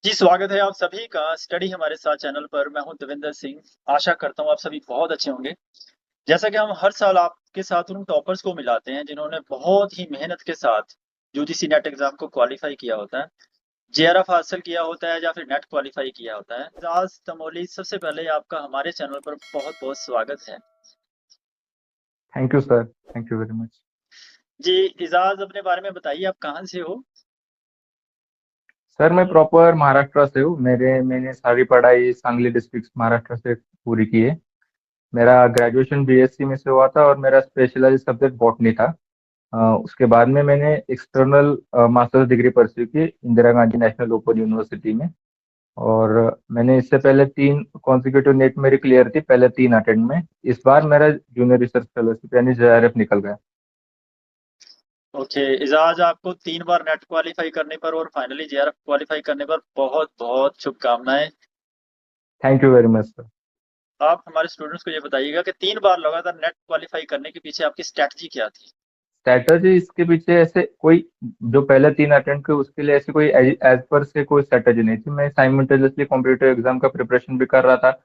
जी, स्वागत है आप सभी का स्टडी हमारे साथ चैनल पर। मैं हूं देवेंद्र सिंह। आशा करता हूं आप सभी बहुत अच्छे होंगे। जैसा कि हम हर साल आपके साथ उन टॉपर्स को मिलाते हैं जिन्होंने बहुत ही मेहनत के साथ यूजीसी नेट एग्जाम को क्वालिफाई किया होता है, जेआरएफ हासिल किया होता है या फिर नेट क्वालिफाई किया होता है। इजाज तमोली, सबसे पहले आपका हमारे चैनल पर बहुत-बहुत स्वागत है। Thank you sir. Thank you very much. जी, इजाज अपने बारे में बताइए, आप कहाँ से हो? सर मैं प्रॉपर महाराष्ट्र से हूँ। मैंने सारी पढ़ाई सांगली डिस्ट्रिक्ट महाराष्ट्र से पूरी की है। मेरा ग्रेजुएशन बीएससी में से हुआ था और मेरा स्पेशलाइज सब्जेक्ट बॉटनी था। उसके बाद में मैंने एक्सटर्नल मास्टर्स डिग्री परस्यू की Indira Gandhi national open university में। और मैंने इससे पहले 3 कॉन्सिक्यूटिव नेट मेरी क्लियर थी, पहले 3 अटेम्प्ट में। इस बार मेरा जूनियर रिसर्च फेलोशिप यानी जेआरएफ निकल गया। ओके, इजाज आपको 3 बार नेट क्वालिफाई करने पर और फाइनली जेआरएफ क्वालिफाई करने पर बहुत-बहुत शुभकामनाएँ। Thank you very much sir. आप हमारे स्टूडेंट्स को ये बताइएगा कि 3 बार लगातार नेट क्वालीफाई करने के पीछे आपकी स्ट्रैटेजी क्या थी? स्ट्रैटेजी इसके पीछे ऐसे कोई, जो पहले 3 अटेम्प्ट के उसके लिए ऐसी कोई एज पर से कोई स्ट्रैटेजी नहीं थी। मैं साइमल्टेनियसली कॉम्पिटिटिव एग्जाम का प्रिपरेशन भी कर रहा था,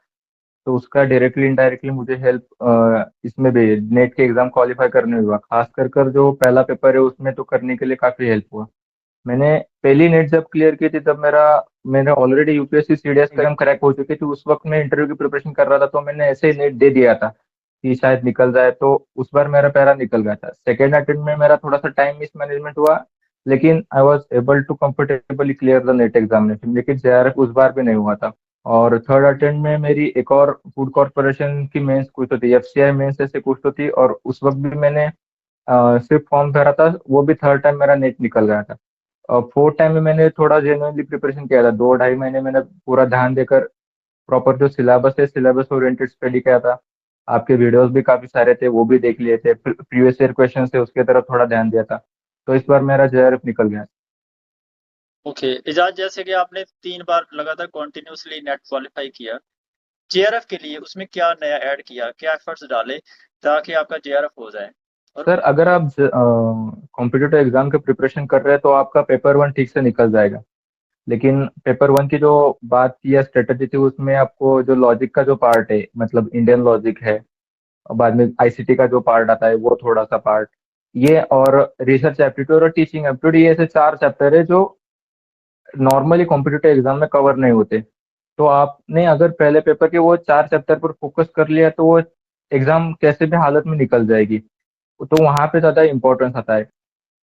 तो उसका डायरेक्टली इनडायरेक्टली मुझे हेल्प इसमें भी नेट के एग्जाम क्वालिफाई करने में हुआ। खास कर जो पहला पेपर है उसमें तो करने के लिए काफी हेल्प हुआ। मैंने पहली नेट जब क्लियर की थी तब मैंने ऑलरेडी यूपीएससी सीडीएस का एग्जाम क्रैक हो चुकी थी। उस वक्त मैं इंटरव्यू की प्रिपरेशन कर रहा था, तो मैंने ऐसे ही नेट दे दिया था कि शायद निकल जाए। तो उस बार मेरा पैरा निकल गया था। सेकेंड अटेम्प्ट में मेरा थोड़ा सा टाइम मिसमैनेजमेंट हुआ, लेकिन I was able to comfortably clear the NET examination. लेकिन जेआरएफ उस बार भी नहीं हुआ था। और थर्ड अटेम्प्ट में मेरी एक और फूड कॉर्पोरेशन की मेंस कुछ तो थी, एफसीआई मेंस ऐसे कुछ तो थी, और उस वक्त भी मैंने सिर्फ फॉर्म भरा था। वो भी थर्ड टाइम मेरा नेट निकल गया था। और फोर्थ टाइम में मैंने थोड़ा जेन्युइनली प्रिपरेशन किया था। 2 ढाई महीने मैंने पूरा ध्यान देकर प्रॉपर जो सिलेबस है, सिलेबस ओरिएंटेड स्टडी किया था। आपके वीडियोस भी काफी सारे थे, वो भी देख लिए थे। प्रीवियस ईयर क्वेश्चन थे उसके तरफ थोड़ा ध्यान दिया था। तो इस बार मेरा जेआरएफ निकल गया। ओके, इजाज़ जैसे कि आपने 3 बार लगातार कंटिन्यूअसली नेट क्वालीफाई किया, जेआरएफ के लिए उसमें क्या नया ऐड किया? क्या एफर्ट्स डाले ताकि आपका जेआरएफ हो जाए? और सर अगर आप कॉम्पिटिटिव एग्जाम के प्रिपरेशन कर रहे हैं तो आपका पेपर 1 ठीक से निकल जाएगा। लेकिन पेपर 1 की जो बात की या स्ट्रेटेजी थी, उसमें आपको जो लॉजिक का जो पार्ट है, मतलब इंडियन लॉजिक है, और बाद में आईसीटी का जो पार्ट आता है वो थोड़ा सा पार्ट, ये और रिसर्च एप्टीट्यूड और टीचिंग एप्टीट्यूड, ये ऐसे 4 चैप्टर है जो नॉर्मली कॉम्पिटिटिव एग्जाम में कवर नहीं होते। तो आपने अगर पहले पेपर के वो 4 चैप्टर पर फोकस कर लिया तो वो एग्जाम कैसे भी हालत में निकल जाएगी। तो वहां पे ज्यादा इंपॉर्टेंस आता है।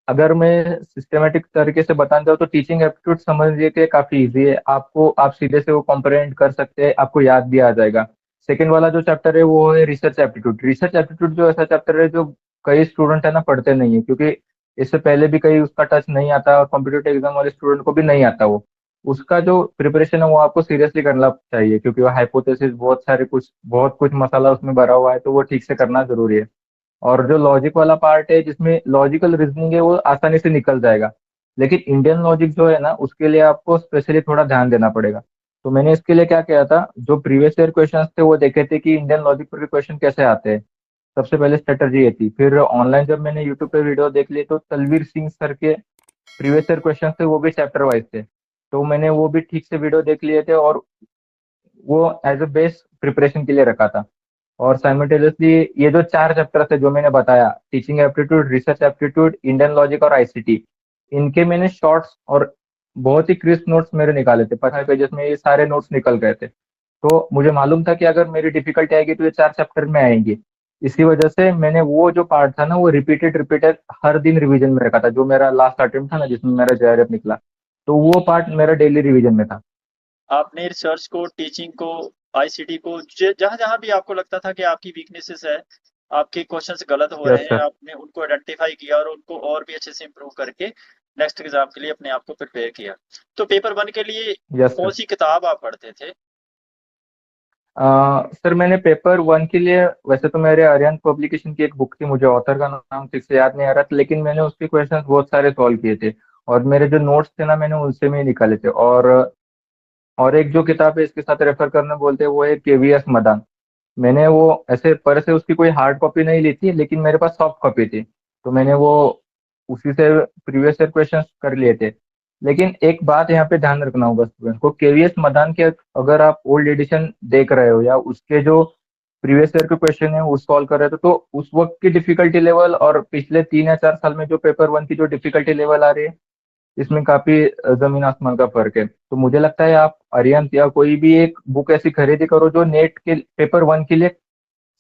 अगर मैं सिस्टमेटिक तरीके से बताना चाहूँ तो टीचिंग एप्टीट्यूड समझिए कि काफी इजी है। आप सीधे से वो कॉम्प्रहेंड कर सकते हैं, आपको याद भी आ जाएगा। सेकेंड वाला जो चैप्टर है वो है रिसर्च एप्टीट्यूड। रिसर्च एप्टीट्यूड जो ऐसा चैप्टर है जो कई स्टूडेंट है ना पढ़ते नहीं है, क्योंकि इससे पहले भी कई उसका टच नहीं आता, और कॉम्पिटेटिव एग्जाम वाले स्टूडेंट को भी नहीं आता वो। उसका जो प्रिपरेशन है वो आपको सीरियसली करना चाहिए, क्योंकि वो हाइपोथेसिस बहुत कुछ मसाला उसमें भरा हुआ है, तो वो ठीक से करना जरूरी है। और जो लॉजिक वाला पार्ट है जिसमें लॉजिकल रीजनिंग है वो आसानी से निकल जाएगा। लेकिन इंडियन लॉजिक जो है ना उसके लिए आपको स्पेशली थोड़ा ध्यान देना पड़ेगा। तो मैंने इसके लिए क्या किया था, जो प्रीवियस ईयर क्वेश्चंस थे वो देखे थे कि इंडियन लॉजिक पर के क्वेश्चन कैसे आते हैं। सबसे पहले स्ट्रेटजी ये थी। फिर ऑनलाइन जब मैंने यूट्यूब पे वीडियो देख लिए तो तलवीर सिंह सर के प्रीवियस ईयर क्वेश्चन थे, वो भी चैप्टर वाइज थे। तो मैंने वो भी ठीक से वीडियो देख लिए थे, और वो एज अ बेस प्रिपरेशन के लिए रखा था। और साइमल्टेनियसली ये जो 4 चैप्टर थे जो मैंने बताया, teaching aptitude, research aptitude, Indian logic और आईसीटी, इनके मैंने शॉर्ट्स और बहुत ही क्रिस्प नोट्स मेरे निकाले थे। 5 पेजेस में ये सारे नोट्स निकल गए थे। तो मुझे मालूम था कि अगर मेरी डिफिकल्टी आएगी तो ये 4 चैप्टर में आएंगी। इसी वजह से मैंने वो जो पार्ट था ना वो रिपीटेड रिपीटेड हर दिन रिवीजन में रखा था। जो मेरा लास्ट अटेम्प्ट था ना जिसमें मेरा जेआरएफ निकला, तो वो पार्ट मेरा डेली रिवीजन में था। आपने रिसर्च को, टीचिंग को, आईसीटी को, ज जहाँ-जहाँ भी आपको लगता था कि आपकी वीकनेसेस है, आपके क्वेश्चन्स गलत हो रहे यस हैं, सर। आपने उनको आइडेंटिफ़ाई किया और उनको और भी अच्छे से इम्प्रूव करके नेक्स्ट एग्ज़ाम के लिए अपने आप को प्रिपेयर किया। तो पेपर 1 के लिए यस सर। कौन-सी किताब आप पढ़ते थे? सर मैंने पेपर 1 के लिए, वैसे तो मेरे आर्यन पब्लिकेशन की एक बुक थी, मुझे ऑथर का नाम ठीक से याद नहीं आ रहा था, लेकिन मैंने उसके क्वेश्चंस बहुत सारे सॉल्व किए थे। और मेरे जो नोट्स थे ना मैंने उनसे में ही निकाले थे। और एक जो किताब है इसके साथ रेफर करना बोलते हैं वो है केवीएस मदान। मैंने वो ऐसे पर से उसकी कोई हार्ड कॉपी नहीं ली थी, लेकिन मेरे पास सॉफ्ट कॉपी थी, तो मैंने वो उसी से प्रीवियस ईयर क्वेश्चंस कर लिए थे। लेकिन एक बात यहाँ पे ध्यान रखना होगा स्टूडेंट को, केवीएस मदान के अगर आप ओल्ड एडिशन देख रहे हो या उसके जो प्रीवियस ईयर के क्वेश्चन है वो सॉल्व कर रहे हो, तो उस वक्त की डिफिकल्टी लेवल और पिछले 3 या 4 साल में जो पेपर वन की जो डिफिकल्टी लेवल आ रही है, इसमें काफी जमीन आसमान का फर्क है। तो मुझे लगता है आप अरिहंत या कोई भी एक बुक ऐसी खरीदी करो जो नेट के पेपर वन के लिए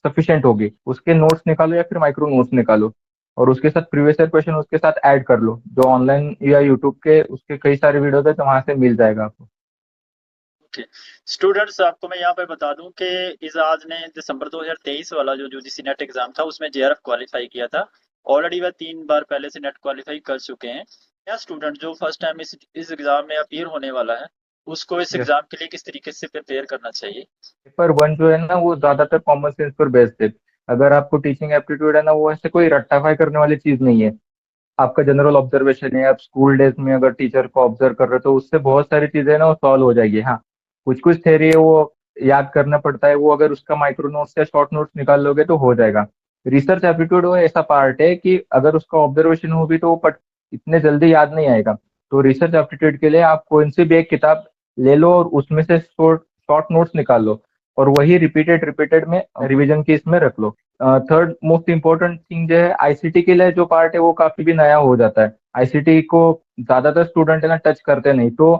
सफिशिएंट होगी, उसके नोट्स निकालो या फिर माइक्रो नोट्स निकालो, और उसके साथ प्रीवियस ईयर क्वेश्चन उसके साथ ऐड कर लो, जो ऑनलाइन या यूट्यूब के उसके कई सारे वीडियोस है, तो वहां से मिल जाएगा आपको। ओके स्टूडेंट्स, आपको मैं यहाँ पे बता दूं कि इजाज ने दिसंबर 2023 वाला जो यूजीसी नेट एग्जाम था उसमें जेआरएफ क्वालिफाई किया था। ऑलरेडी वह 3 बार पहले से नेट क्वालिफाई कर चुके हैं। या स्टूडेंट जो फर्स्ट टाइम इस एग्जाम में अपीयर होने वाला है, उसको इस यस। एग्जाम के लिए किस तरीके से प्रिपेयर करना चाहिए? पेपर वन जो है ना वो ज्यादातर कॉमन सेंस पर बेस्ड है। अगर आपको टीचिंग एप्टीट्यूड है ना, वो ऐसे कोई रट्टाफाई करने वाली चीज नहीं है। आपका जनरल ऑब्जर्वेशन है, आप स्कूल डेज में अगर टीचर को ऑब्जर्व कर रहे हो तो उससे बहुत सारी चीजें ना वो सॉल्व हो जाएगी। हाँ, कुछ कुछ थ्योरी है वो याद करना पड़ता है, वो अगर उसका माइक्रो नोट्स या शॉर्ट नोट्स निकाल लोगे तो हो जाएगा। रिसर्च एप्टीट्यूड वो ऐसा पार्ट है कि अगर उसका ऑब्जर्वेशन हो भी तो वो पट इतने जल्दी याद नहीं आएगा। तो रिसर्च एप्टीट्यूड के लिए आप कोई सी भी एक किताब ले लो और उसमें से शॉर्ट शॉर्ट नोट्स निकाल लो, और वही रिपीटेड रिपीटेड में रिवीजन की इसमें रख लो। थर्ड मोस्ट इम्पोर्टेंट थिंग जो है, आईसीटी के लिए जो पार्ट है वो काफी भी नया हो जाता है। आईसीटी को ज्यादातर स्टूडेंट है ना टच करते नहीं। तो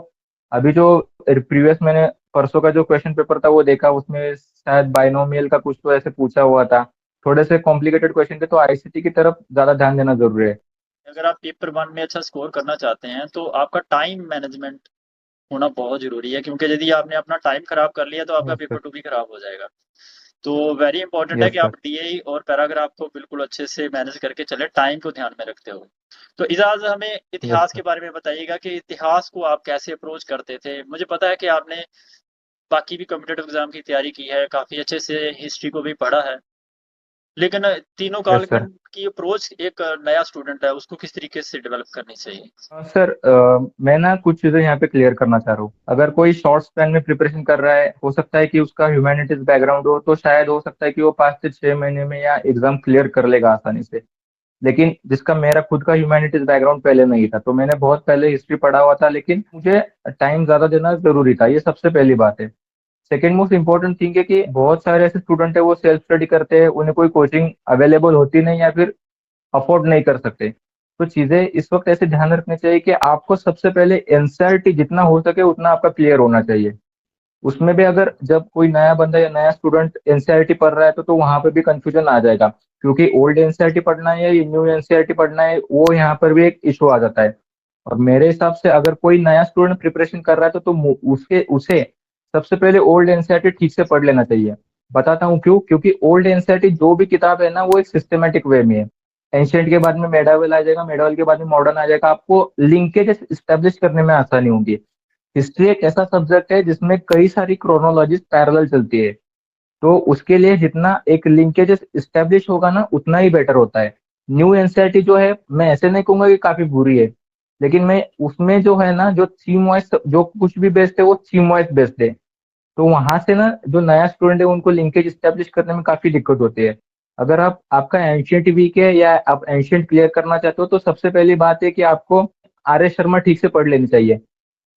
अभी जो प्रीवियस मैंने परसों का जो क्वेश्चन पेपर था वो देखा, उसमें शायद बाइनोमियल का कुछ तो ऐसे पूछा हुआ था। थोड़े से कॉम्प्लिकेटेड क्वेश्चन थे, तो आईसीटी की तरफ ज्यादा ध्यान देना जरूरी है। अगर आप पेपर वन में अच्छा स्कोर करना चाहते हैं तो आपका टाइम मैनेजमेंट होना बहुत जरूरी है, क्योंकि यदि आपने अपना टाइम खराब कर लिया तो आपका यस पेपर सर। टू भी खराब हो जाएगा। तो वेरी इंपॉर्टेंट है यस कि सर। आप डीए और पैराग्राफ को बिल्कुल अच्छे से मैनेज करके चले, टाइम को ध्यान में रखते हुए। तो इजाज, हमें यस इतिहास सर। के बारे में बताइएगा कि इतिहास को आप कैसे अप्रोच करते थे। मुझे पता है कि आपने बाकी भी कॉम्पिटेटिव एग्जाम की तैयारी की है, काफी अच्छे से हिस्ट्री को भी पढ़ा है, लेकिन तीनों यस सर। कालखंड की अप्रोच एक नया स्टूडेंट है उसको किस तरीके से डेवलप करनी चाहिए? सर, मैं ना कुछ चीजें यहाँ पे क्लियर करना चाह रहा हूँ। अगर कोई शॉर्ट स्पैन में प्रिपरेशन कर रहा है, हो सकता है कि उसका ह्यूमैनिटीज बैकग्राउंड हो, तो शायद हो सकता है कि वो 5 से 6 महीने में या एग्जाम क्लियर कर लेगा आसानी से। लेकिन जिसका मेरा खुद का ह्यूमैनिटीज बैकग्राउंड पहले नहीं था, तो मैंने बहुत पहले हिस्ट्री पढ़ा हुआ था, लेकिन मुझे टाइम ज्यादा देना जरूरी था, ये सबसे पहली बात है। सेकेंड मोस्ट इंपॉर्टेंट थिंग है कि बहुत सारे ऐसे स्टूडेंट है वो सेल्फ स्टडी करते हैं, उन्हें कोई कोचिंग अवेलेबल होती नहीं या फिर अफोर्ड नहीं कर सकते। तो चीजें इस वक्त ऐसे ध्यान रखनी चाहिए कि आपको सबसे पहले एनसीईआरटी जितना हो सके उतना आपका क्लियर होना चाहिए। उसमें भी अगर जब कोई नया बंदा या नया स्टूडेंट एनसीईआरटी पढ़ रहा है तो वहां पे भी कंफ्यूजन आ जाएगा, क्योंकि ओल्ड एनसीईआरटी पढ़ना है या न्यू एनसीईआरटी पढ़ना है, वो यहाँ पर भी एक इशू आ जाता है। और मेरे हिसाब से अगर कोई नया स्टूडेंट प्रिपरेशन कर रहा है तो उसके उसे सबसे पहले ओल्ड एनसीईआरटी ठीक से पढ़ लेना चाहिए। बताता हूँ क्यों। क्योंकि ओल्ड एनसीईआरटी जो भी किताब है ना वो एक सिस्टमेटिक वे में है। एंशियंट के बाद में मेडावल आ जाएगा, मेडावल के बाद में मॉडर्न आ जाएगा, आपको लिंकेज स्टेब्लिश करने में आसानी होगी। हिस्ट्री एक ऐसा सब्जेक्ट है जिसमें कई सारी क्रोनोलॉजीज पैरेलल चलती है। तो उसके लिए जितना एक लिंकेज स्टेब्लिश होगा ना उतना ही बेटर होता है। न्यू एनसीईआरटी जो है, मैं ऐसे नहीं कहूंगा कि काफी बुरी है, लेकिन मैं उसमें जो है ना जो थीम वाइज जो कुछ भी बेस्ड है वो थीम वाइज बेस्ड है। तो वहां से ना जो नया स्टूडेंट है उनको लिंकेज स्टेब्लिश करने में काफी दिक्कत होती है। अगर आप आपका एंशियंट वीक है या आप एंशियंट क्लियर करना चाहते हो, तो सबसे पहली बात है कि आपको आर एस शर्मा ठीक से पढ़ लेनी चाहिए।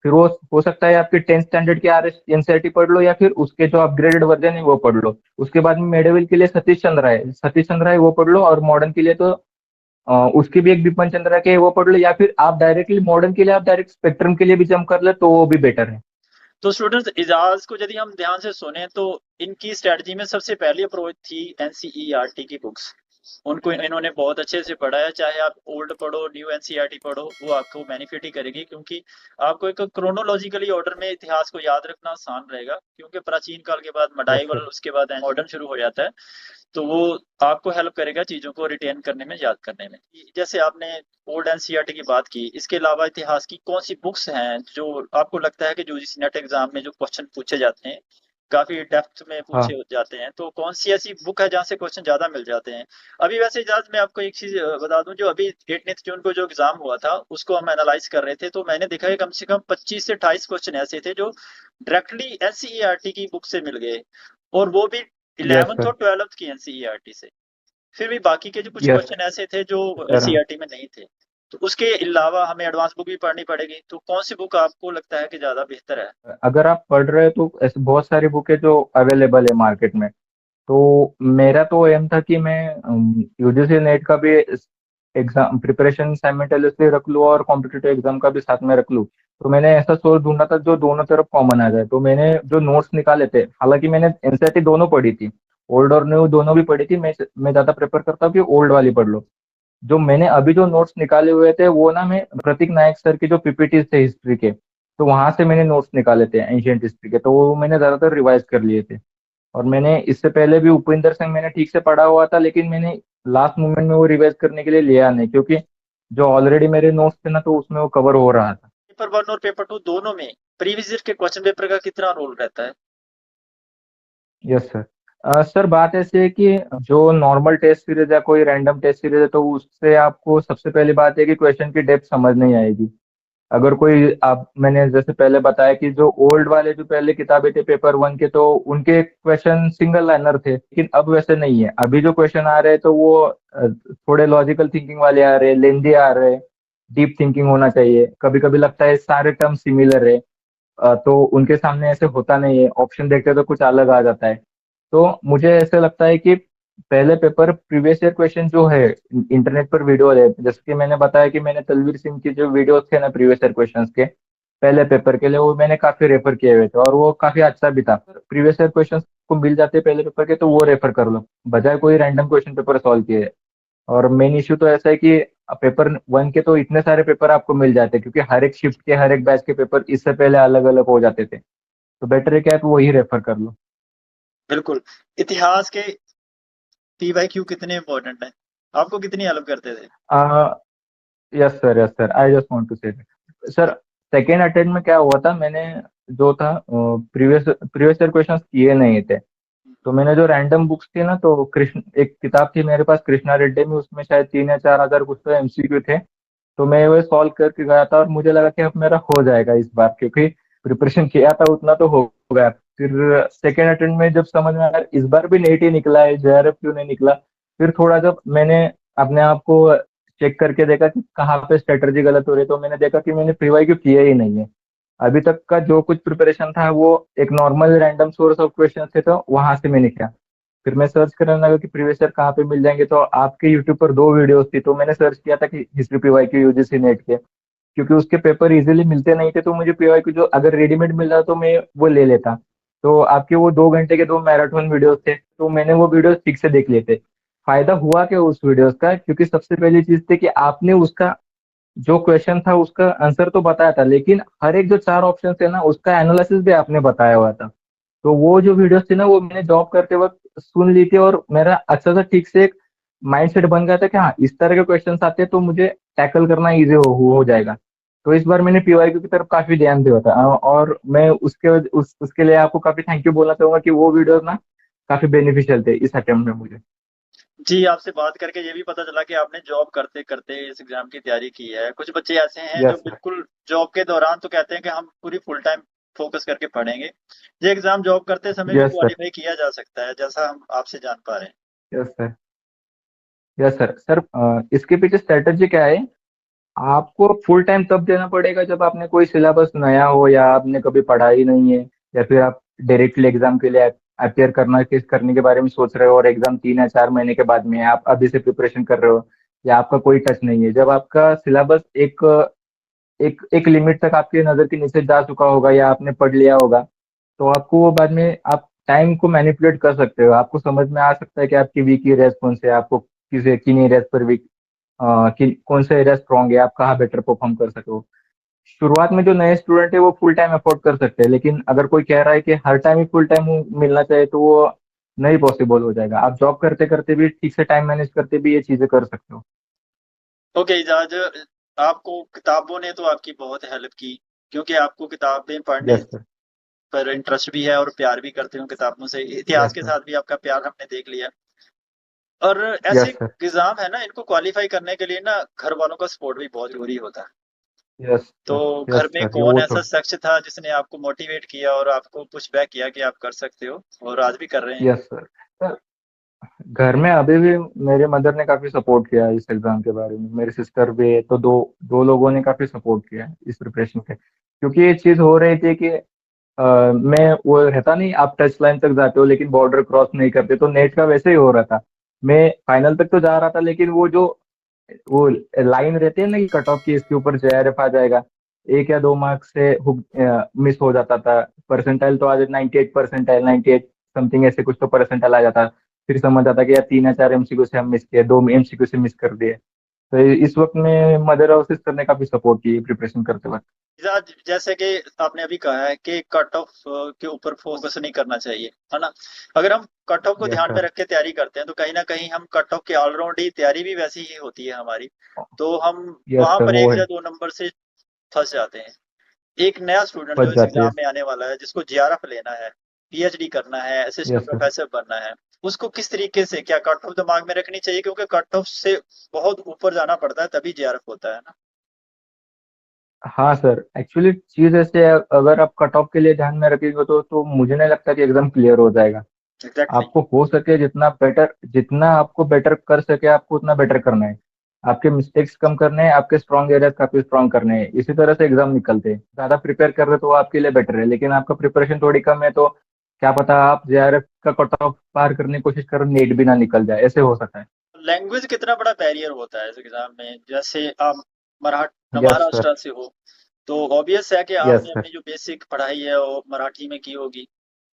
फिर वो हो सकता है आपके 10th स्टैंडर्ड की आर एस एनसीईआरटी पढ़ लो या फिर उसके जो अपग्रेडेड वर्जन है वो पढ़ लो। उसके बाद में मेडिवल के लिए सतीश चंद्र है वो पढ़ लो, और मॉडर्न के लिए तो उसकी भी एक बिपिन चंद्रा के है, वो पढ़ लो, या फिर आप डायरेक्टली मॉडर्न के लिए आप डायरेक्ट स्पेक्ट्रम के लिए भी जम कर ले तो वो भी बेटर है। तो स्टूडेंट्स, इजाज को यदि हम ध्यान से सुने तो इनकी स्ट्रेटजी में सबसे पहली अप्रोच थी एनसीईआरटी की बुक्स। उनको इन्होंने बहुत अच्छे से पढ़ा है, चाहे आप ओल्ड पढ़ो न्यू एनसीईआरटी पढ़ो, वो आपको बेनिफिट ही करेगी, क्योंकि आपको एक क्रोनोलॉजिकली ऑर्डर में इतिहास को याद रखना आसान रहेगा, क्योंकि प्राचीन काल के बाद यस मडाइवल, सर। उसके बाद मॉडर्न शुरू हो जाता है। तो वो आपको हेल्प करेगा चीजों को रिटेन करने में, याद करने में। जैसे आपने ओल्ड एनसीईआरटी की बात की, इसके अलावा इतिहास की कौन सी बुक्स हैं जो आपको लगता है कि यूजीसी नेट एग्जाम में जो क्वेश्चन पूछे जाते हैं काफी डेप्थ में पूछे हाँ। जाते हैं, तो कौन सी ऐसी बुक है जहाँ से क्वेश्चन ज्यादा मिल जाते हैं? अभी वैसे इजाज मैं आपको एक चीज बता दूं, जो अभी 18 जून को जो एग्जाम हुआ था उसको हम एनालाइज कर रहे थे, तो मैंने देखा है कम से कम 25 से 28 क्वेश्चन ऐसे थे जो डायरेक्टली एनसीईआरटी की बुक से मिल गए, और वो भी यस 11th सर। और 12th की एनसीईआरटी से। फिर भी बाकी के जो कुछ यस क्वेश्चन ऐसे थे जो सर। एनसीईआरटी में नहीं थे। तो उसके अलावा हमें एडवांस बुक भी पढ़नी पड़ेगी, तो कौन सी बुक आपको लगता है कि ज़्यादा बेहतर है? अगर आप पढ़ रहे हो तो ऐसे बहुत सारी बुक है जो अवेलेबल है मार्केट में। तो मेरा तो एम था कि मैं यूजीसी नेट का भी एग्जाम प्रिपरेशन साइमल्टेनियसली रख लूँ और कॉम्पिटिटिव एग्जाम का भी साथ में रख लूँ। तो मैंने ऐसा सोर्स ढूंढा था जो दोनों तरफ कॉमन आ जाए। तो मैंने जो नोट्स निकाले थे, हालांकि मैंने एनसीईआरटी दोनों पढ़ी थी, ओल्ड और न्यू दोनों भी पढ़ी थी। मैं ज्यादा प्रेफर करता हूँ कि ओल्ड वाली पढ़ लो। जो मैंने अभी जो नोट्स निकाले हुए थे वो ना, मैं प्रतीक नायक सर के जो पीपीटी थे हिस्ट्री के, तो वहां से मैंने नोट्स निकाले थे एंशियंट हिस्ट्री के, तो वो मैंने ज्यादातर रिवाइज कर लिए थे। और मैंने इससे पहले भी उपिंदर सिंह मैंने ठीक से पढ़ा हुआ था, लेकिन मैंने लास्ट मोमेंट में वो रिवाइज करने के लिए लिया नहीं, क्योंकि जो ऑलरेडी मेरे नोट्स थे ना, तो उसमें वो कवर हो रहा था। पेपर 1 और पेपर 2 दोनों में प्रीवियस ईयर के क्वेश्चन पेपर का कितना रोल रहता है? Yes sir. सर बात ऐसी है कि जो नॉर्मल टेस्ट सीरीज या कोई रैंडम टेस्ट सीरीज है, तो उससे आपको सबसे पहली बात है कि क्वेश्चन की डेप्थ समझ नहीं आएगी। अगर कोई आप मैंने जैसे पहले बताया कि जो ओल्ड वाले जो पहले किताबें थे पेपर वन के, तो उनके क्वेश्चन सिंगल लाइनर थे, लेकिन अब वैसे नहीं है। अभी जो क्वेश्चन आ रहे हैं तो वो थोड़े लॉजिकल थिंकिंग वाले आ रहे हैं, लेंदी आ रहे हैं, डीप थिंकिंग होना चाहिए। कभी कभी लगता है सारे टर्म सिमिलर है, तो उनके सामने ऐसे होता नहीं है, ऑप्शन देखते तो कुछ अलग आ जाता है। तो मुझे ऐसे लगता है कि पहले पेपर प्रीवियस ईयर क्वेश्चन जो है, इंटरनेट पर वीडियो है, जैसे कि मैंने बताया कि मैंने तलवीर सिंह की जो वीडियोस थे ना प्रीवियस ईयर क्वेश्चंस के पहले पेपर के लिए, वो मैंने काफी रेफर किए हुए थे और वो काफी अच्छा भी था। प्रीवियस ईयर क्वेश्चंस को मिल जाते हैं पहले पेपर के, तो वो रेफर कर लो बजाय कोई रैंडम क्वेश्चन पेपर सॉल्व किए। और मेन इश्यू तो ऐसा है कि पेपर वन के तो इतने सारे पेपर आपको मिल जाते हैं, क्योंकि हर एक शिफ्ट के हर एक बैच के पेपर इससे पहले अलग अलग हो जाते थे। तो बेटर है कि आप वही रेफर कर लो। बिल्कुल। इतिहास के पीवाईक्यू कितने इंपॉर्टेंट हैं? आपको कितनी हेल्प करते थे? Yes sir, yes sir, I just want to say sir, second attempt में क्या हुआ था, मैंने जो था प्रीवियस प्रीवियस ईयर क्वेश्चन किए नहीं थे। तो मैंने जो रैंडम बुक्स थी ना, तो कृष्ण एक किताब थी मेरे पास कृष्णा रेड्डी में, उसमें शायद 3 या 4 हजार कुछ तो एमसीक्यू थे। तो मैं वो सॉल्व करके गया था और मुझे लगा कि अब मेरा हो जाएगा इस बार, क्योंकि प्रिपरेशन किया था उतना तो हो गया। फिर सेकेंड अटेम्प्ट में जब समझ में आया इस बार भी नेट ही निकला है, जेआरएफ क्यों नहीं निकला। फिर थोड़ा जब मैंने अपने आप को चेक करके देखा कि कहाँ पे स्ट्रेटजी गलत हो रही है, तो मैंने देखा कि मैंने प्रीवाई किया ही नहीं है। अभी तक का जो कुछ प्रिपरेशन था वो एक normal random source of question थे, तो वहां से मैंने किया। फिर मैं सर्च करने लगा कि प्रीवियस ईयर कहाँ पे मिल जाएंगे, तो आपके यूट्यूब पर 2 वीडियोस थी, तो मैंने सर्च किया था कि हिस्ट्री पीवाईक्यू यूजीसी नेट के, क्योंकि उसके पेपर इजीली मिलते नहीं थे। तो मुझे पीवाईक्यू जो अगर रेडीमेड मिल रहा तो मैं वो ले लेता। तो आपके वो 2 घंटे के 2 मैराथन वीडियोस थे, तो मैंने वो वीडियोस ठीक से देख लिए थे। फायदा हुआ क्या उस वीडियोस का, क्योंकि सबसे पहली चीज थी कि आपने उसका जो क्वेश्चन था उसका आंसर तो बताया था, लेकिन हर एक जो 4 ऑप्शन थे ना उसका एनालिसिस भी आपने बताया हुआ था। तो वो जो वीडियोस थी ना, वो मैंने जॉब करते वक्त सुन ली थी, और मेरा अच्छा सा ठीक से एक माइंड सेट बन गया था कि हाँ इस तरह के क्वेश्चन आते हैं तो मुझे टैकल करना इजी हो जाएगा। तो इस बार मैंने पीवाईक्यू की तरफ काफी ध्यान दिया था, और मैं उसके लिए आपको काफी थैंक यू बोलना चाहूंगा कि वो वीडियोस ना काफी बेनिफिशियल थे इस अटेम्प्ट में मुझे। जी, आपसे बात करके ये भी पता चला कि आपने जॉब करते-करते इस एग्ज़ाम की तैयारी की है। कुछ बच्चे ऐसे हैं जो यस सर। बिल्कुल जॉब के दौरान तो कहते हैं कि हम पूरी फुल टाइम फ़ोकस करके पढ़ेंगे। ये एग्ज़ाम जॉब करते समय भी यस सर। क्वालीफ़ाई किया जा सकता है, जैसा हम आपसे जान पा रहे हैं। Yes sir. Yes sir. Sir इसके पीछे स्ट्रेटेजी क्या है, आपको फुल टाइम तब देना पड़ेगा जब आपने कोई सिलेबस नया हो, या आपने कभी पढ़ा ही नहीं है, या फिर आप डायरेक्टली एग्जाम के लिए अपियर करने के बारे में सोच रहे हो, और एग्जाम 3 या 4 महीने के बाद में है, आप अभी से प्रिपरेशन कर रहे हो, या आपका कोई टच नहीं है। जब आपका सिलेबस एक एक एक लिमिट तक आपकी नजर के नीचे जा चुका होगा, या आपने पढ़ लिया होगा, तो आपको वो बाद में आप टाइम को मैनिपुलेट कर सकते हो। आपको समझ में आ सकता है कि आपकी वीक एरियाज कौन से हैं, आपको किन एरियाज पर वीक, कि कौन सा एरिया स्ट्रॉन्ग है, आप कहाँ बेटर परफॉर्म कर सके हो। शुरुआत में जो नए स्टूडेंट है वो फुल टाइम अफोर्ड कर सकते हैं, लेकिन अगर कोई कह रहा है कि हर टाइम ही फुल टाइम मिलना चाहिए, तो वो नहीं पॉसिबल हो जाएगा। आप जॉब करते करते भी ठीक से टाइम मैनेज करते भी ये चीजें कर सकते हो। ओके इजाज़, आपको किताबों ने तो आपकी बहुत हेल्प की, क्योंकि आपको किताबें पढ़ने यस सर। पर इंटरेस्ट भी है और प्यार भी करते हो किताबों से। इतिहास यस के सर। साथ भी आपका प्यार हमने देख लिया। और ऐसे यस सर। एग्ज़ाम है ना, इनको क्वालीफ़ाई करने के लिए ना घर वालों का सपोर्ट भी बहुत ज़रूरी होता है। यस तो सर। घर यस में सर, ये कौन वो ऐसा तो। शख्स था जिसने आपको मोटिवेट किया और आपको पुश बैक किया कि आप कर सकते हो और आज भी कर रहे हैं? Yes sir. घर में अभी भी मेरे मदर ने काफी सपोर्ट किया है इस एग्जाम के बारे में। मेरी सिस्टर भी है, तो दो दो लोगों ने काफी सपोर्ट किया है इस प्रिपरेशन के, क्योंकि ये चीज हो रही थी कि मैं वो रहता नहीं, आप टच लाइन तक जाते हो लेकिन बॉर्डर क्रॉस नहीं करते, तो नेट का वैसे ही हो रहा था। मैं फाइनल तक तो जा रहा था, लेकिन वो लाइन रहती है ना कि कट ऑफ की, इसके ऊपर जेआरएफ आ जाएगा, 1 या 2 मार्क्स से मिस हो जाता था। परसेंटाइल तो आज 98 परसेंटाइल, 98 समथिंग ऐसे कुछ तो परसेंटाइल आ जाता। फिर समझ आता कि यार 3 या 4 एमसीक्यू से हम मिस किए, 2 एमसीक्यू से मिस कर दिए। तो इस वक्त में मदर और सिस्टर ने काफी सपोर्ट की प्रिपरेशन करते वक्त। जैसे कि आपने अभी कहा है कि कट ऑफ के ऊपर फोकस नहीं करना चाहिए, है ना। अगर हम कट ऑफ को यस ध्यान में सर। रख के तैयारी करते हैं तो कहीं ना कहीं हम कट ऑफ के ऑलराउंड ही तैयारी भी वैसी ही होती है हमारी, तो हम यस वहां सर, पर वो एक है। या दो नंबर से फंस जाते हैं। एक नया स्टूडेंट जो बच इस जाती है। एग्जाम में आने वाला है, जिसको जीआरएफ लेना है, पीएचडी करना है, असिस्टेंट यस सर। प्रोफेसर बनना है, उसको किस तरीके से क्या कट ऑफ दिमाग में रखनी चाहिए, क्योंकि कट ऑफ से बहुत ऊपर जाना पड़ता है तभी जीआरएफ होता है ना। हाँ सर, एक्चुअली चीज ऐसे है, अगर आप कट ऑफ के लिए ध्यान में रखेंगे तो मुझे नहीं लगता कि एकदम क्लियर हो जाएगा। एग्जैक्टली। आपको हो सके जितना बेटर, जितना आपको बेटर कर सके आपको उतना बेटर करना है। आपके मिस्टेक्स कम करने हैं, आपके स्ट्रॉन्ग एरियाज काफी स्ट्रॉन्ग करने हैं, इसी तरह से एग्जाम निकलते हैं। ज्यादा प्रिपेयर कर रहे हो तो वो आपके लिए बेटर है, लेकिन आपका प्रिपरेशन थोड़ी कम है तो क्या पता आप जेआरएफ का कट ऑफ पार करने की कोशिश करो, नेट भी ना निकल जाए, ऐसे हो सकता है। लैंग्वेज कितना बड़ा बैरियर होता है इस एग्जाम में? जैसे आप यस सर। महाराष्ट्र से हो, तो ऑब्वियस है कि यस आपने सर। अपनी जो बेसिक पढ़ाई है वो मराठी में की होगी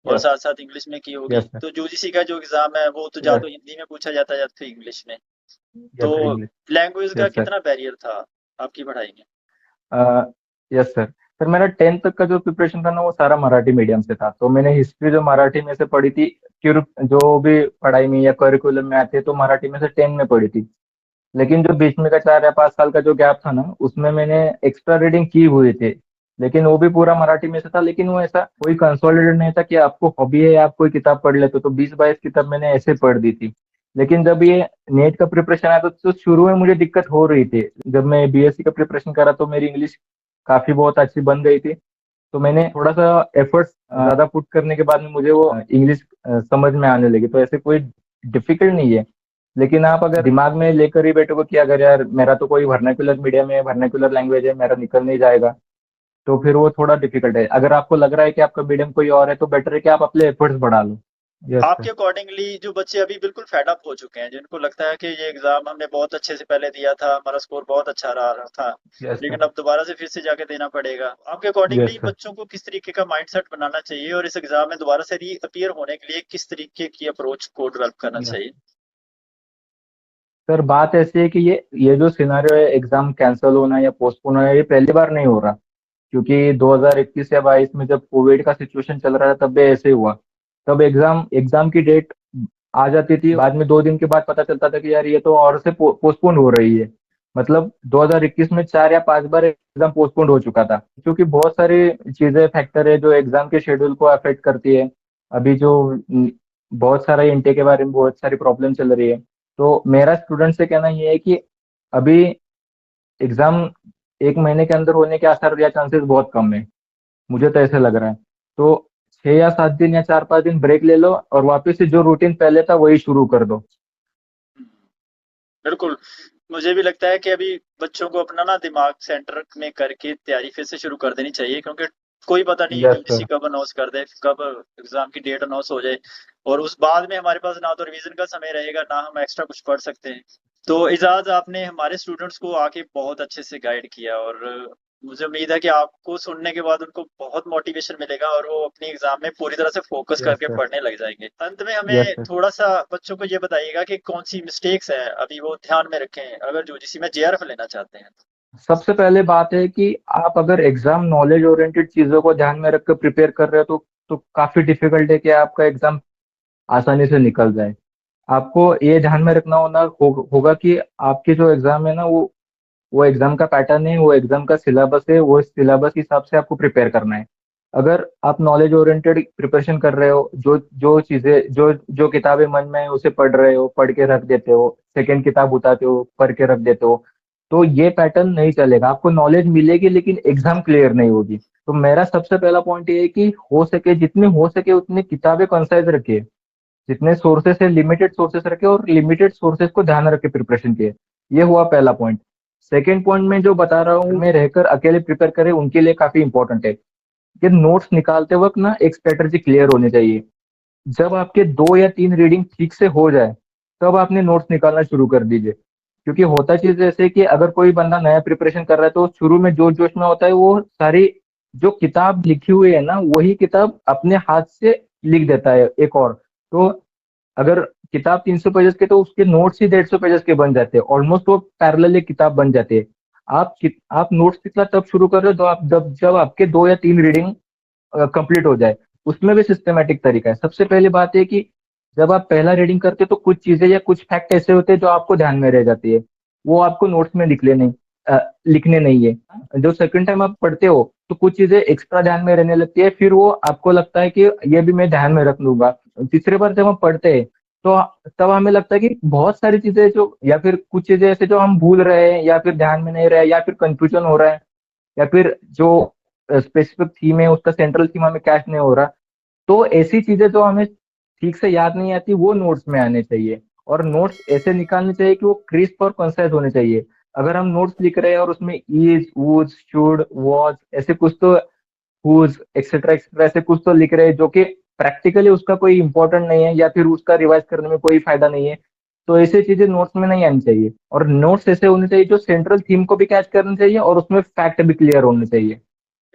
और यस। साथ साथ इंग्लिश में की होगी। Yes sir. तो यूजीसी का जो एग्जाम है वो तो या यस। तो हिंदी में पूछा जाता है या फिर इंग्लिश में। या तो फिर इंग्लिश। लैंग्वेज का यस सर। कितना बैरियर था आपकी पढ़ाई में? Yes sir. सर मेरा 10th तक का जो प्रिपरेशन था ना वो सारा मराठी मीडियम से था, तो मैंने हिस्ट्री जो मराठी में से पढ़ी थी, जो भी पढ़ाई में या करिकुलम में आते तो मराठी में से 10 में पढ़ी थी। लेकिन जो बीच में का 4 या 5 साल का जो गैप था ना, उसमें मैंने एक्स्ट्रा रीडिंग की हुई थी, लेकिन वो भी पूरा मराठी में से था। लेकिन वो ऐसा कोई कंसोलिडेटेड नहीं था कि आपको हॉबी है आप कोई किताब पढ़ लेते तो 20-22 किताब मैंने ऐसे पढ़ दी थी। लेकिन जब ये नेट का प्रिपरेशन आया तो शुरू में मुझे दिक्कत हो रही थी। जब मैं बीएससी का प्रिपरेशन करा तो मेरी इंग्लिश काफी बहुत अच्छी बन गई थी, तो मैंने थोड़ा सा एफर्ट्स ज्यादा पुट करने के बाद में मुझे वो इंग्लिश समझ में आने लगी। तो ऐसे कोई डिफिकल्ट नहीं है, लेकिन आप अगर दिमाग में लेकर ही बैठोगे कि अगर यार मेरा तो कोई वर्नाक्युलर मीडियम है, वर्नाक्युलर लैंग्वेज है, मेरा निकल नहीं जाएगा, तो फिर वो थोड़ा डिफिकल्ट है। अगर आपको लग रहा है कि आपका मीडियम कोई और है तो बेटर है कि आप अपने एफर्ट्स बढ़ा लो। यस आपके सर। अकॉर्डिंगली जो बच्चे अभी बिल्कुल फेड अप हो चुके हैं, जिनको लगता है कि ये एग्जाम हमने बहुत अच्छे से पहले दिया था, हमारा स्कोर बहुत अच्छा रहा था, यस लेकिन सर। अब दोबारा से फिर से जाके देना पड़ेगा, आपके यस अकॉर्डिंगली सर। बच्चों को किस तरीके का माइंडसेट बनाना चाहिए और इस एग्जाम में दोबारा से री अपीयर होने के लिए किस तरीके की अप्रोच को डेवलप करना यस चाहिए? सर, बात ऐसी है कि ये जो सिनारियो है एग्जाम कैंसिल होना या पोस्टपोन होना, ये पहली बार नहीं हो रहा। क्योंकि 2021 या 22 में जब कोविड का सिचुएशन चल रहा था तब भी ऐसे ही हुआ। तब एग्जाम एग्जाम की डेट आ जाती थी, बाद में 2 दिन के बाद पता चलता था कि यार ये तो और से पोस्टपोन हो रही है। मतलब 2021 में 4 या 5 बार एग्जाम पोस्टपोन हो चुका था, क्योंकि बहुत सारी चीजें फैक्टर है जो एग्जाम के शेड्यूल को अफेक्ट करती है। अभी जो बहुत सारा इंटेक के बारे में बहुत सारी प्रॉब्लम चल रही है। तो मेरा स्टूडेंट से कहना ये है कि अभी एग्जाम 1 महीने के अंदर होने के आसार या चांसेस बहुत कम है, मुझे तो ऐसे लग रहा है। तो 6 या 7 दिन या 4-5 दिन ब्रेक ले लो और वापस से जो रूटीन पहले था वही शुरू कर दो। बिल्कुल। मुझे भी लगता है कि अभी बच्चों को अपना ना दिमाग सेंटर में करके तैयारी फिर से शुरू कर देनी चाहिए, क्योंकि कोई पता नहीं यस यूजीसी सर। कब अनाउंस कर दे, कब एग्जाम की डेट अनाउंस हो जाए, और उस बाद में हमारे पास ना तो रिवीजन का समय रहेगा ना हम एक्स्ट्रा कुछ पढ़ सकते हैं। तो इजाज, आपने हमारे स्टूडेंट्स को आके बहुत अच्छे से गाइड किया, और मुझे उम्मीद है कि आपको सुनने के बाद उनको बहुत मोटिवेशन मिलेगा और वो अपनी एग्जाम में पूरी तरह से फोकस यस करके सर। पढ़ने लग जाएंगे। अंत में यस हमें सर। थोड़ा सा बच्चों को ये बताइएगा कि कौन सी मिस्टेक्स है अभी वो ध्यान में रखें अगर यूजीसी में जेआरएफ लेना चाहते हैं। सबसे पहले बात है कि आप अगर एग्जाम नॉलेज ओरिएंटेड चीजों को ध्यान में रखकर प्रिपेयर कर रहे हो तो काफी डिफिकल्ट है कि आपका एग्जाम आसानी से निकल जाए। आपको ये ध्यान में रखना होगा कि आपकी जो एग्जाम है ना वो एग्जाम का पैटर्न है, वो एग्जाम का सिलेबस है, वो सिलेबस के हिसाब से आपको प्रिपेयर करना है। अगर आप नॉलेज ओरिएंटेड प्रिपरेशन कर रहे हो, जो जो चीजें जो जो किताबें मन में है उसे पढ़ रहे हो, पढ़ के रख देते हो, सेकंड किताब उठाते हो, पढ़ के रख देते हो, तो ये पैटर्न नहीं चलेगा। आपको नॉलेज मिलेगी लेकिन एग्जाम क्लियर नहीं होगी। तो मेरा सबसे पहला पॉइंट ये है कि हो सके जितने हो सके उतनी किताबें कंसाइज रखिए। जितने सोर्सेस है लिमिटेड सोर्सेस रखे और लिमिटेड सोर्सेस को ध्यान में रख के प्रिपरेशन किए। ये हुआ पहला पॉइंट। सेकेंड पॉइंट में जो बता रहा हूँ, मैं रहकर अकेले प्रिपेयर करे उनके लिए काफी इंपॉर्टेंट है कि नोट्स निकालते वक्त ना एक स्ट्रेटजी क्लियर होनी चाहिए। जब आपके 2 या 3 रीडिंग ठीक से हो जाए तब आपने नोट्स निकालना शुरू कर दीजिए। क्योंकि होता चीज ऐसे कि अगर कोई बंदा नया प्रिपरेशन कर रहा है तो शुरू में जोश जोश में होता है, वो सारी जो किताब लिखी हुई है ना वही किताब अपने हाथ से लिख देता है एक और। तो अगर किताब 300 पेजेस के तो उसके नोट्स ही 150 पेजेस के बन जाते हैं, ऑलमोस्ट वो पैरेलल एक किताब बन जाती है। आप नोट्स लिखना तब शुरू कर रहे हो तो आप जब आपके 2 या 3 रीडिंग कंप्लीट हो जाए। उसमें भी सिस्टमेटिक तरीका है। सबसे पहली बात है कि जब आप पहला रीडिंग करते हो तो कुछ चीजें या कुछ फैक्ट ऐसे होते हैं जो आपको ध्यान में रह जाती है, वो आपको नोट्स में लिखने नहीं है। जो सेकंड टाइम आप पढ़ते हो तो कुछ चीजें एक्स्ट्रा ध्यान में रहने लगती है, फिर वो आपको लगता है कि ये भी मैं ध्यान में रख लूंगा। तीसरे बार जब हम पढ़ते हैं तो तब हमें लगता है कि बहुत सारी चीजें जो या फिर कुछ चीजें ऐसे जो हम भूल रहे हैं या फिर ध्यान में नहीं रहे या फिर कंफ्यूजन हो रहा है या फिर जो स्पेसिफिक थीम है उसका सेंट्रल थीम हमें कैच नहीं हो रहा। तो ऐसी चीजें जो हमें ठीक से याद नहीं आती वो नोट्स में आने चाहिए। और नोट्स ऐसे निकालने चाहिए कि वो क्रिस्प और कंसाइज होने चाहिए। अगर हम नोट्स लिख रहे हैं और उसमें इज वुड शुड वॉज ऐसे कुछ तो हुज एक्सेट्रा एक्सेट्रा ऐसे कुछ तो लिख रहे हैं जो कि प्रैक्टिकली उसका कोई इंपॉर्टेंट नहीं है या फिर उसका रिवाइज करने में कोई फायदा नहीं है, तो ऐसी चीजें नोट्स में नहीं आनी चाहिए। और नोट्स ऐसे होने चाहिए जो सेंट्रल थीम को भी कैच करनी चाहिए और उसमें फैक्ट भी क्लियर होने चाहिए।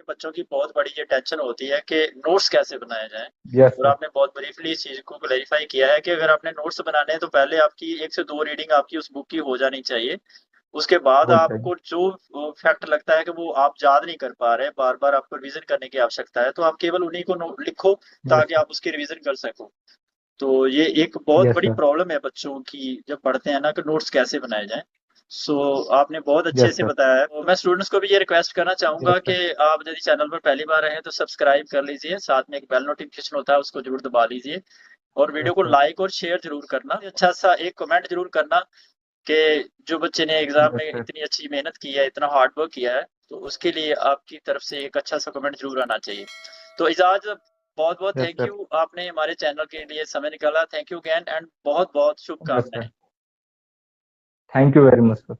बच्चों की बहुत बड़ी ये टेंशन होती है कि नोट्स कैसे बनाए जाएं। यस और सर। आपने बहुत ब्रीफली इस चीज को क्लैरिफाई किया है कि अगर आपने नोट्स बनाने हैं तो पहले आपकी 1 से 2 रीडिंग आपकी उस बुक की हो जानी चाहिए। उसके बाद हो जाएगा। आपको जो फैक्ट लगता है कि वो आप याद नहीं कर पा रहे, बार बार आपको रिवीजन करने की आवश्यकता है, तो आप केवल उन्हीं को लिखो यस ताकि सर। आप उसकी रिवीजन कर सको। तो ये एक बहुत यस बड़ी सर। प्रॉब्लम है बच्चों की जब पढ़ते हैं ना कि नोट्स कैसे बनाए जाएं। सो आपने बहुत अच्छे यस से सर। बताया है। तो मैं स्टूडेंट्स को भी ये रिक्वेस्ट करना चाहूंगा यस कि सर। आप यदि चैनल पर पहली बार आए हैं तो सब्सक्राइब कर लीजिए, साथ में एक बेल नोटिफिकेशन होता है उसको जरूर दबा लीजिए, और वीडियो यस को सर। लाइक और शेयर जरूर करना। अच्छा सा एक कमेंट जरूर करना कि जो बच्चे ने एग्जाम यस में सर। इतनी अच्छी मेहनत की है, इतना हार्ड वर्क किया है, तो उसके लिए आपकी तरफ से एक अच्छा सा कमेंट जरूर आना चाहिए। तो इजाज, बहुत बहुत यस थैंक सर। यू, आपने हमारे चैनल के लिए समय निकाला। थैंक यू अगेन एंड बहुत बहुत यस शुभकामनाएं। Sir. Thank you very much sir.